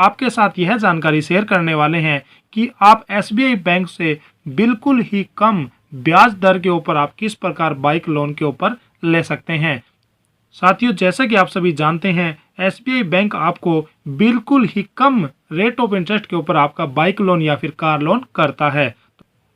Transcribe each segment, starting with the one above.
आपके साथ यह जानकारी शेयर करने वाले हैं कि आप एसबीआई बैंक से बिल्कुल ही कम ब्याज दर के ऊपर आप किस प्रकार बाइक लोन के ऊपर ले सकते हैं। साथियों, जैसा कि आप सभी जानते हैं, एसबीआई बैंक आपको बिल्कुल ही कम रेट ऑफ इंटरेस्ट के ऊपर आपका बाइक लोन या फिर कार लोन करता है।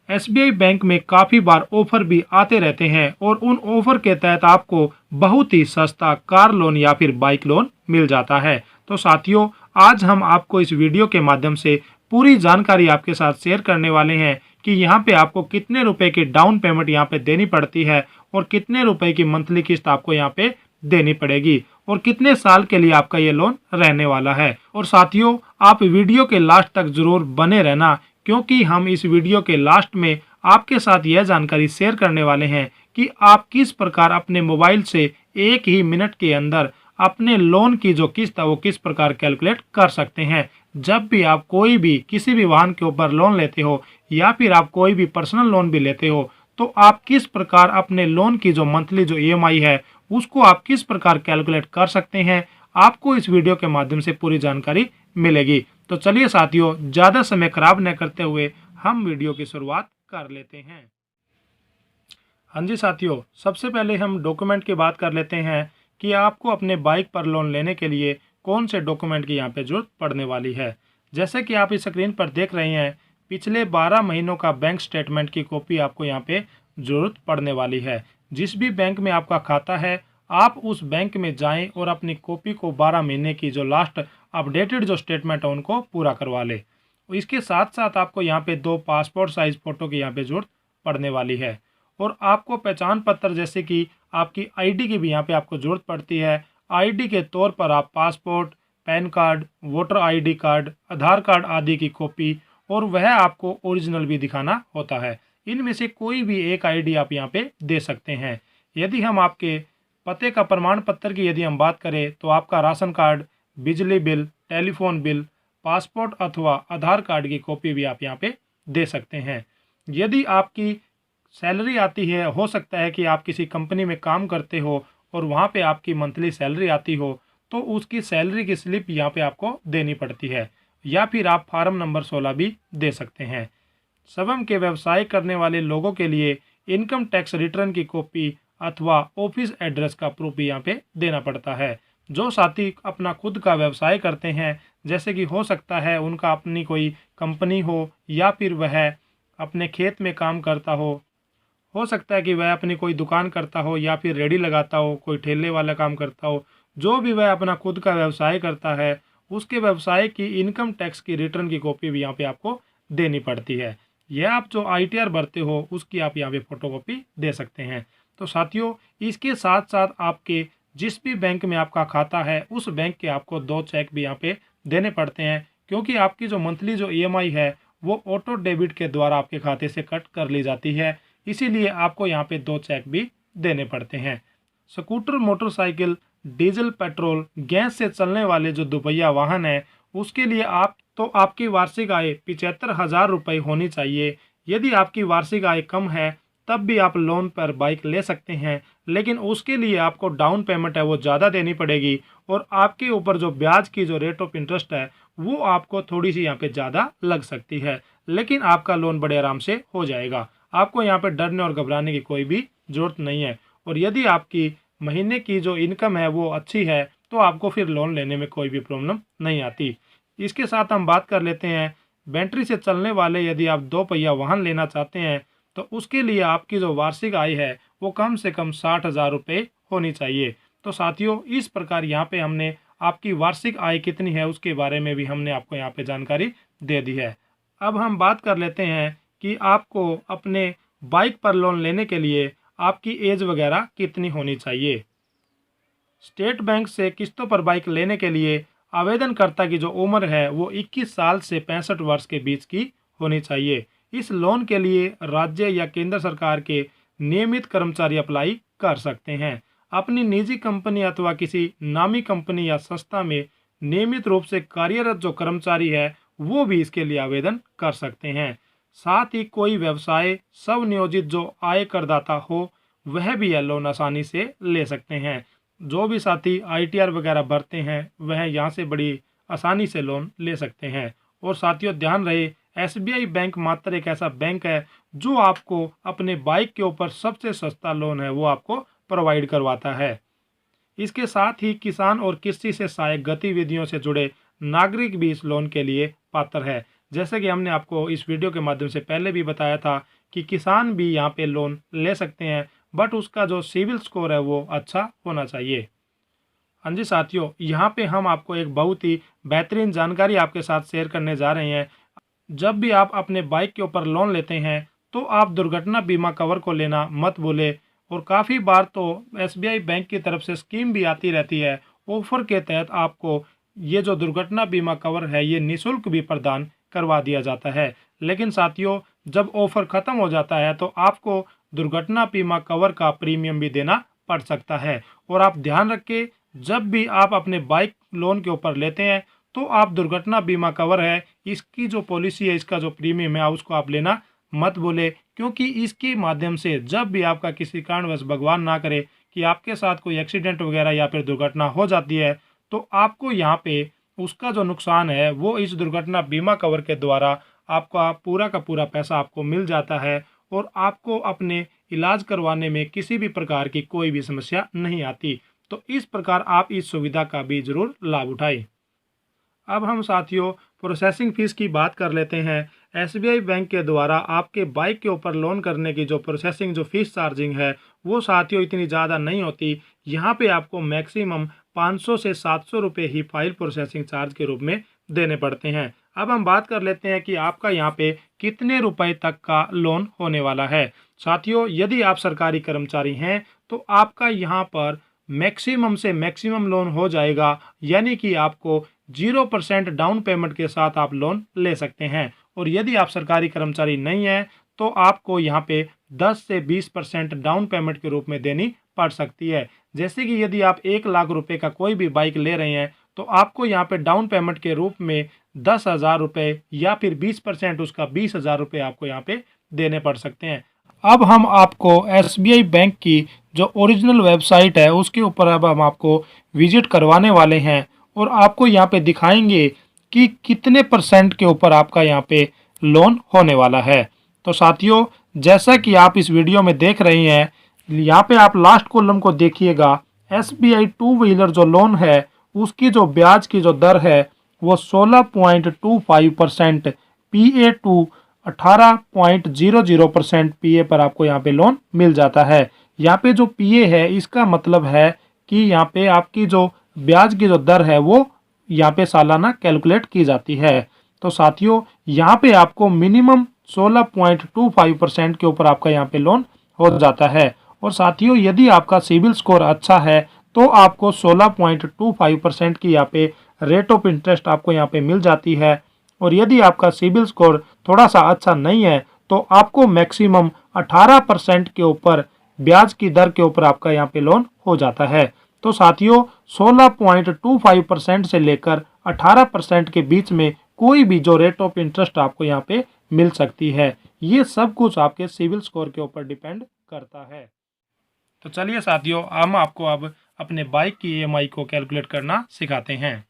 एसबीआई बैंक में काफ़ी बार ऑफर भी आते रहते हैं और उन ऑफर के तहत आपको बहुत ही सस्ता कार लोन या फिर बाइक लोन मिल जाता है। तो साथियों, आज हम आपको इस वीडियो के माध्यम से पूरी जानकारी आपके साथ शेयर करने वाले हैं कि यहाँ पे आपको कितने रुपए की डाउन पेमेंट यहाँ पे देनी पड़ती है और कितने रुपए की मंथली किस्त आपको यहाँ पे देनी पड़ेगी और कितने साल के लिए आपका ये लोन रहने वाला है। और साथियों, आप वीडियो के लास्ट तक जरूर बने रहना, क्योंकि हम इस वीडियो के लास्ट में आपके साथ यह जानकारी शेयर करने वाले हैं कि आप किस प्रकार अपने मोबाइल से 1 ही मिनट के अंदर अपने लोन की जो किस्त है वो किस प्रकार कैलकुलेट कर सकते हैं। जब भी आप कोई भी किसी भी वाहन के ऊपर लोन लेते हो या फिर आप कोई भी पर्सनल लोन भी लेते हो, तो आप किस प्रकार अपने लोन की जो मंथली जो ईएमआई है उसको आप किस प्रकार कैलकुलेट कर सकते हैं, आपको इस वीडियो के माध्यम से पूरी जानकारी मिलेगी। तो चलिए साथियों, ज़्यादा समय खराब न करते हुए हम वीडियो की शुरुआत कर लेते हैं। हाँ जी साथियों, सबसे पहले हम डॉक्यूमेंट की बात कर लेते हैं कि आपको अपने बाइक पर लोन लेने के लिए कौन से डॉक्यूमेंट की यहाँ पे जरूरत पड़ने वाली है। जैसे कि आप इस स्क्रीन पर देख रहे हैं, पिछले 12 महीनों का बैंक स्टेटमेंट की कॉपी आपको यहाँ पे ज़रूरत पड़ने वाली है। जिस भी बैंक में आपका खाता है, आप उस बैंक में जाएं और अपनी कॉपी को 12 महीने की जो लास्ट अपडेटेड जो स्टेटमेंट है उनको पूरा करवा ले। इसके साथ साथ आपको यहाँ पे 2 पासपोर्ट साइज फ़ोटो की यहाँ पे जरूरत पड़ने वाली है और आपको पहचान पत्र जैसे कि आपकी आईडी की भी यहाँ पे आपको ज़रूरत पड़ती है। आईडी के तौर पर आप passport, PAN card, voter ID card, Aadhaar card आदि की कॉपी और वह आपको ओरिजिनल भी दिखाना होता है। इनमें से कोई भी एक आईडी आप यहाँ पे दे सकते हैं। यदि हम आपके पते का प्रमाण पत्र की यदि हम बात करें तो आपका राशन कार्ड, बिजली बिल, टेलीफोन बिल, पासपोर्ट अथवा आधार कार्ड की कॉपी भी आप यहाँ पे दे सकते हैं। यदि आपकी सैलरी आती है, हो सकता है कि आप किसी कंपनी में काम करते हो और वहाँ पे आपकी मंथली सैलरी आती हो, तो उसकी सैलरी की स्लिप यहाँ पे आपको देनी पड़ती है, या फिर आप फार्म नंबर 16 भी दे सकते हैं। स्वयं के व्यवसाय करने वाले लोगों के लिए इनकम टैक्स रिटर्न की कॉपी अथवा ऑफिस एड्रेस का प्रूफ भी यहाँ पे देना पड़ता है। जो साथी अपना खुद का व्यवसाय करते हैं, जैसे कि हो सकता है उनका अपनी कोई कंपनी हो या फिर वह अपने खेत में काम करता हो सकता है कि वह अपनी कोई दुकान करता हो या फिर रेडी लगाता हो, कोई ठेले वाला काम करता हो, जो भी वह अपना खुद का व्यवसाय करता है, उसके व्यवसाय की इनकम टैक्स की रिटर्न की कॉपी भी यहाँ पे आपको देनी पड़ती है। यह आप जो आईटीआर भरते हो उसकी आप यहाँ पे फोटोकॉपी दे सकते हैं। तो साथियों, इसके साथ साथ आपके जिस भी बैंक में आपका खाता है उस बैंक के आपको 2 चेक भी यहाँ पे देने पड़ते हैं, क्योंकि आपकी जो मंथली जो ईएमआई है वो ऑटो डेबिट के द्वारा आपके खाते से कट कर ली जाती है, इसीलिए आपको यहाँ पे 2 चेक भी देने पड़ते हैं। Scooter, motorcycle, diesel, petrol, gas से चलने वाले जो दुपहिया वाहन है उसके लिए आपकी वार्षिक आय 75,000 रुपये होनी चाहिए। यदि आपकी वार्षिक आय कम है तब भी आप लोन पर बाइक ले सकते हैं, लेकिन उसके लिए आपको डाउन पेमेंट है वो ज़्यादा देनी पड़ेगी और आपके ऊपर जो ब्याज की जो रेट ऑफ इंटरेस्ट है वो आपको थोड़ी सी यहाँ पे ज़्यादा लग सकती है, लेकिन आपका लोन बड़े आराम से हो जाएगा। आपको यहाँ पे डरने और घबराने की कोई भी ज़रूरत नहीं है। और यदि आपकी महीने की जो इनकम है वो अच्छी है तो आपको फिर लोन लेने में कोई भी प्रॉब्लम नहीं आती। इसके साथ हम बात कर लेते हैं बैटरी से चलने वाले यदि आप 2 पहिया वाहन लेना चाहते हैं तो उसके लिए आपकी जो वार्षिक आय है वो कम से कम 60,000 रुपये होनी चाहिए। तो साथियों, इस प्रकार यहाँ पे हमने आपकी वार्षिक आय कितनी है उसके बारे में भी हमने आपको यहाँ पे जानकारी दे दी है। अब हम बात कर लेते हैं कि आपको अपने बाइक पर लोन लेने के लिए आपकी एज वगैरह कितनी होनी चाहिए। स्टेट बैंक से किस्तों पर बाइक लेने के लिए आवेदनकर्ता की जो उम्र है वो 21 साल से 65 वर्ष के बीच की होनी चाहिए। इस लोन के लिए राज्य या केंद्र सरकार के नियमित कर्मचारी अप्लाई कर सकते हैं। अपनी निजी कंपनी अथवा किसी नामी कंपनी या संस्था में नियमित रूप से कार्यरत जो कर्मचारी है वो भी इसके लिए आवेदन कर सकते हैं। साथ ही कोई व्यवसाय स्वनियोजित जो आय करदाता हो वह भी यह लोन आसानी से ले सकते हैं। जो भी साथी आईटीआर वगैरह भरते हैं वह यहाँ से बड़ी आसानी से लोन ले सकते हैं। और साथियों ध्यान रहे, एसबीआई बैंक मात्र एक ऐसा बैंक है जो आपको अपने बाइक के ऊपर सबसे सस्ता लोन है वो आपको प्रोवाइड करवाता है। इसके साथ ही किसान और कृषि से सहायक गतिविधियों से जुड़े नागरिक भी इस लोन के लिए पात्र है। जैसे कि हमने आपको इस वीडियो के माध्यम से पहले भी बताया था कि किसान भी यहाँ पे लोन ले सकते हैं, बट उसका जो सिविल स्कोर है वो अच्छा होना चाहिए। हाँ जी साथियों, यहाँ पे हम आपको एक बहुत ही बेहतरीन जानकारी आपके साथ शेयर करने जा रहे हैं। जब भी आप अपने बाइक के ऊपर लोन लेते हैं तो आप दुर्घटना बीमा कवर को लेना मत भूलें। और काफ़ी बार तो एसबीआई बैंक की तरफ से स्कीम भी आती रहती है, ऑफर के तहत आपको ये जो दुर्घटना बीमा कवर है ये निःशुल्क भी प्रदान करवा दिया जाता है। लेकिन साथियों, जब ऑफर ख़त्म हो जाता है तो आपको दुर्घटना बीमा कवर का प्रीमियम भी देना पड़ सकता है। और आप ध्यान रखें, जब भी आप अपने बाइक लोन के ऊपर लेते हैं तो आप दुर्घटना बीमा कवर है इसकी जो पॉलिसी है, इसका जो प्रीमियम है उसको आप लेना मत भूलें। क्योंकि इसके माध्यम से जब भी आपका किसी कारणवश भगवान ना करे कि आपके साथ कोई एक्सीडेंट वगैरह या फिर दुर्घटना हो जाती है तो आपको यहाँ पे उसका जो नुकसान है वो इस दुर्घटना बीमा कवर के द्वारा आपका पूरा का पूरा पैसा आपको मिल जाता है और आपको अपने इलाज करवाने में किसी भी प्रकार की कोई भी समस्या नहीं आती। तो इस प्रकार आप इस सुविधा का भी जरूर लाभ उठाएं। अब हम साथियों प्रोसेसिंग फ़ीस की बात कर लेते हैं। एसबीआई बैंक के द्वारा आपके बाइक के ऊपर लोन करने की जो प्रोसेसिंग जो फ़ीस चार्जिंग है वो साथियों इतनी ज़्यादा नहीं होती। यहाँ पे आपको मैक्सिमम 500 से 700 रुपये ही फाइल प्रोसेसिंग चार्ज के रूप में देने पड़ते हैं। अब हम बात कर लेते हैं कि आपका यहाँ पे कितने रुपए तक का लोन होने वाला है। साथियों, यदि आप सरकारी कर्मचारी हैं तो आपका यहाँ पर मैक्सिमम से मैक्सिमम लोन हो जाएगा, यानी कि आपको 0% डाउन पेमेंट के साथ आप लोन ले सकते हैं। और यदि आप सरकारी कर्मचारी नहीं हैं तो आपको यहाँ पे 10 से 20% डाउन पेमेंट के रूप में देनी पड़ सकती है। जैसे कि यदि आप 1 लाख रुपए का कोई भी बाइक ले रहे हैं तो आपको यहाँ पे डाउन पेमेंट के रूप में 10,000 रुपये या फिर 20% उसका 20,000 रुपये आपको यहाँ पे देने पड़ सकते हैं। अब हम आपको एसबीआई बैंक की जो ओरिजिनल वेबसाइट है उसके ऊपर अब हम आपको विजिट करवाने वाले हैं और आपको यहाँ पे दिखाएंगे कि कितने % के ऊपर आपका यहाँ पे लोन होने वाला है। तो साथियों, जैसा कि आप इस वीडियो में देख रहे हैं, यहाँ पे आप लास्ट कॉलम को देखिएगा। एसबीआई टू व्हीलर जो लोन है उसकी जो ब्याज की जो दर है वो 16.25% PA टू 18.00% PA पर आपको यहाँ पे लोन मिल जाता है। यहाँ पे जो PA है इसका मतलब है कि यहाँ पे आपकी जो ब्याज की जो दर है वो यहाँ पे सालाना कैलकुलेट की जाती है। तो साथियों, यहाँ पे आपको मिनिमम 16.25% के ऊपर आपका यहाँ पे लोन हो जाता है। और साथियों, यदि आपका सिविल स्कोर अच्छा है तो आपको 16.25% की यहाँ पे रेट ऑफ इंटरेस्ट आपको यहाँ पे मिल जाती है। और यदि आपका सिविल स्कोर थोड़ा सा अच्छा नहीं है तो आपको मैक्सिमम 18% के ऊपर ब्याज की दर के ऊपर आपका यहाँ पे लोन हो जाता है। तो साथियों, 16.25% से लेकर 18% के बीच में कोई भी जो रेट ऑफ इंटरेस्ट आपको यहाँ पे मिल सकती है। ये सब कुछ आपके सिविल स्कोर के ऊपर डिपेंड करता है। तो चलिए साथियों, हम आपको अब अपने बाइक की EMI को कैलकुलेट करना सिखाते हैं।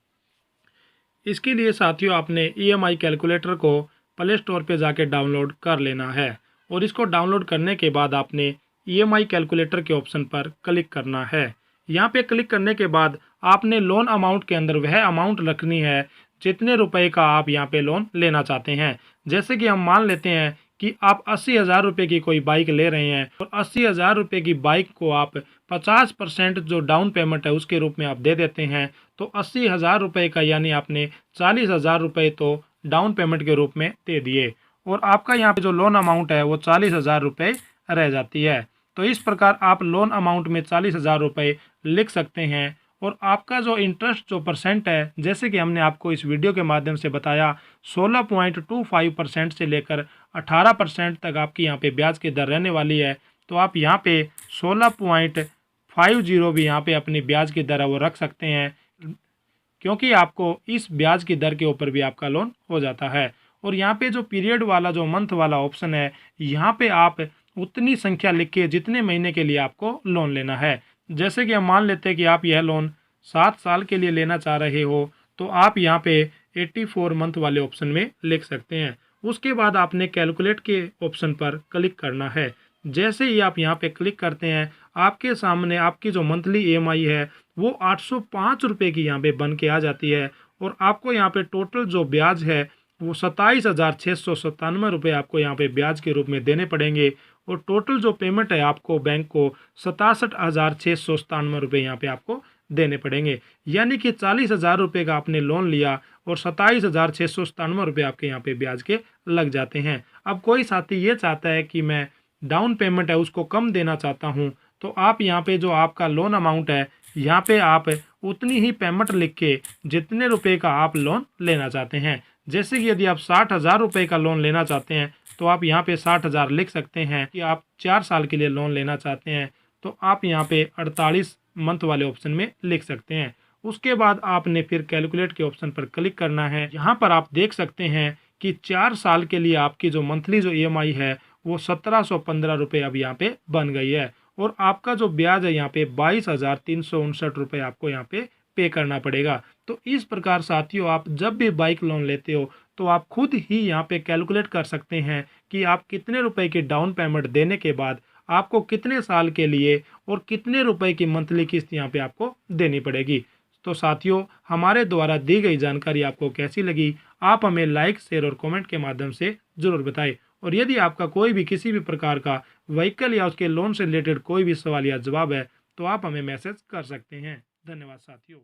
इसके लिए साथियों आपने EMI कैलकुलेटर को प्ले स्टोर पे जाके डाउनलोड कर लेना है और इसको डाउनलोड करने के बाद आपने EMI कैलकुलेटर के ऑप्शन पर क्लिक करना है। यहाँ पे क्लिक करने के बाद आपने लोन अमाउंट के अंदर वह अमाउंट रखनी है जितने रुपए का आप यहाँ पे लोन लेना चाहते हैं। जैसे कि हम मान लेते हैं कि आप 80,000 रुपये की कोई बाइक ले रहे हैं और 80,000 रुपये की बाइक को आप 50% जो डाउन पेमेंट है उसके रूप में आप दे देते हैं। तो 80,000 रुपये का यानी आपने 40,000 रुपये तो डाउन पेमेंट के रूप में दे दिए और आपका यहाँ पे जो लोन अमाउंट है वो 40,000 रुपये रह जाती है। तो इस प्रकार आप लोन अमाउंट में 40,000 रुपये लिख सकते हैं। और आपका जो इंटरेस्ट जो % है, जैसे कि हमने आपको इस वीडियो के माध्यम से बताया, 16.25% से लेकर 18% तक आपकी यहाँ पे ब्याज की दर रहने वाली है। तो आप यहाँ पे 16.50 भी यहाँ पे अपनी ब्याज की दर है वो रख सकते हैं, क्योंकि आपको इस ब्याज की दर के ऊपर भी आपका लोन हो जाता है। और यहाँ पे जो पीरियड वाला जो मंथ वाला ऑप्शन है, यहाँ पे आप उतनी संख्या लिखिए जितने महीने के लिए आपको लोन लेना है। जैसे कि हम मान लेते हैं कि आप यह लोन 7 साल के लिए लेना चाह रहे हो, तो आप यहाँ पे 84 मंथ वाले ऑप्शन में लिख सकते हैं। उसके बाद आपने कैलकुलेट के ऑप्शन पर क्लिक करना है। जैसे ही आप यहाँ पे क्लिक करते हैं, आपके सामने आपकी जो मंथली ईएमआई है वो 805 रुपये की यहाँ पे बन के आ जाती है, और आपको यहाँ पे टोटल जो ब्याज है वो 27,697 रुपये आपको यहाँ पे ब्याज के रूप में देने पड़ेंगे, और टोटल जो पेमेंट है आपको बैंक को 67,697 रुपये यहाँ पे आपको देने पड़ेंगे। यानी कि 40,000 रुपये का आपने लोन लिया और 27,697 रुपये आपके यहाँ पे ब्याज के लग जाते हैं। अब कोई साथी ये चाहता है कि मैं डाउन पेमेंट है उसको कम देना चाहता हूँ, तो आप यहाँ पे जो आपका लोन अमाउंट है यहाँ पे आप उतनी ही पेमेंट लिख के जितने रुपए का आप लोन लेना चाहते हैं, जैसे कि यदि आप 60,000 रुपये का लोन लेना चाहते हैं तो आप यहाँ पे 60,000 लिख सकते हैं। कि आप 4 साल के लिए लोन लेना चाहते हैं तो आप यहाँ पे 48 मंथ वाले ऑप्शन में लिख सकते हैं। उसके बाद आपने फिर कैलकुलेट के ऑप्शन पर क्लिक करना है। यहाँ पर आप देख सकते हैं कि 4 साल के लिए आपकी जो मंथली जो ईएमआई है वो 1715 रुपये अब यहाँ पे बन गई है, और आपका जो ब्याज है यहाँ पे 22,359 रुपये आपको यहाँ पे करना पड़ेगा। तो इस प्रकार साथियों, आप जब भी बाइक लोन लेते हो तो आप खुद ही यहाँ पे कैलकुलेट कर सकते हैं कि आप कितने रुपए की डाउन पेमेंट देने के बाद आपको कितने साल के लिए और कितने रुपए की मंथली किस्त यहाँ पे आपको देनी पड़ेगी। तो साथियों, हमारे द्वारा दी गई जानकारी आपको कैसी लगी, आप हमें लाइक, शेयर और कमेंट के माध्यम से ज़रूर बताएं। और यदि आपका कोई भी किसी भी प्रकार का व्हीकल या उसके लोन से रिलेटेड कोई भी सवाल या जवाब है तो आप हमें मैसेज कर सकते हैं। धन्यवाद साथियों।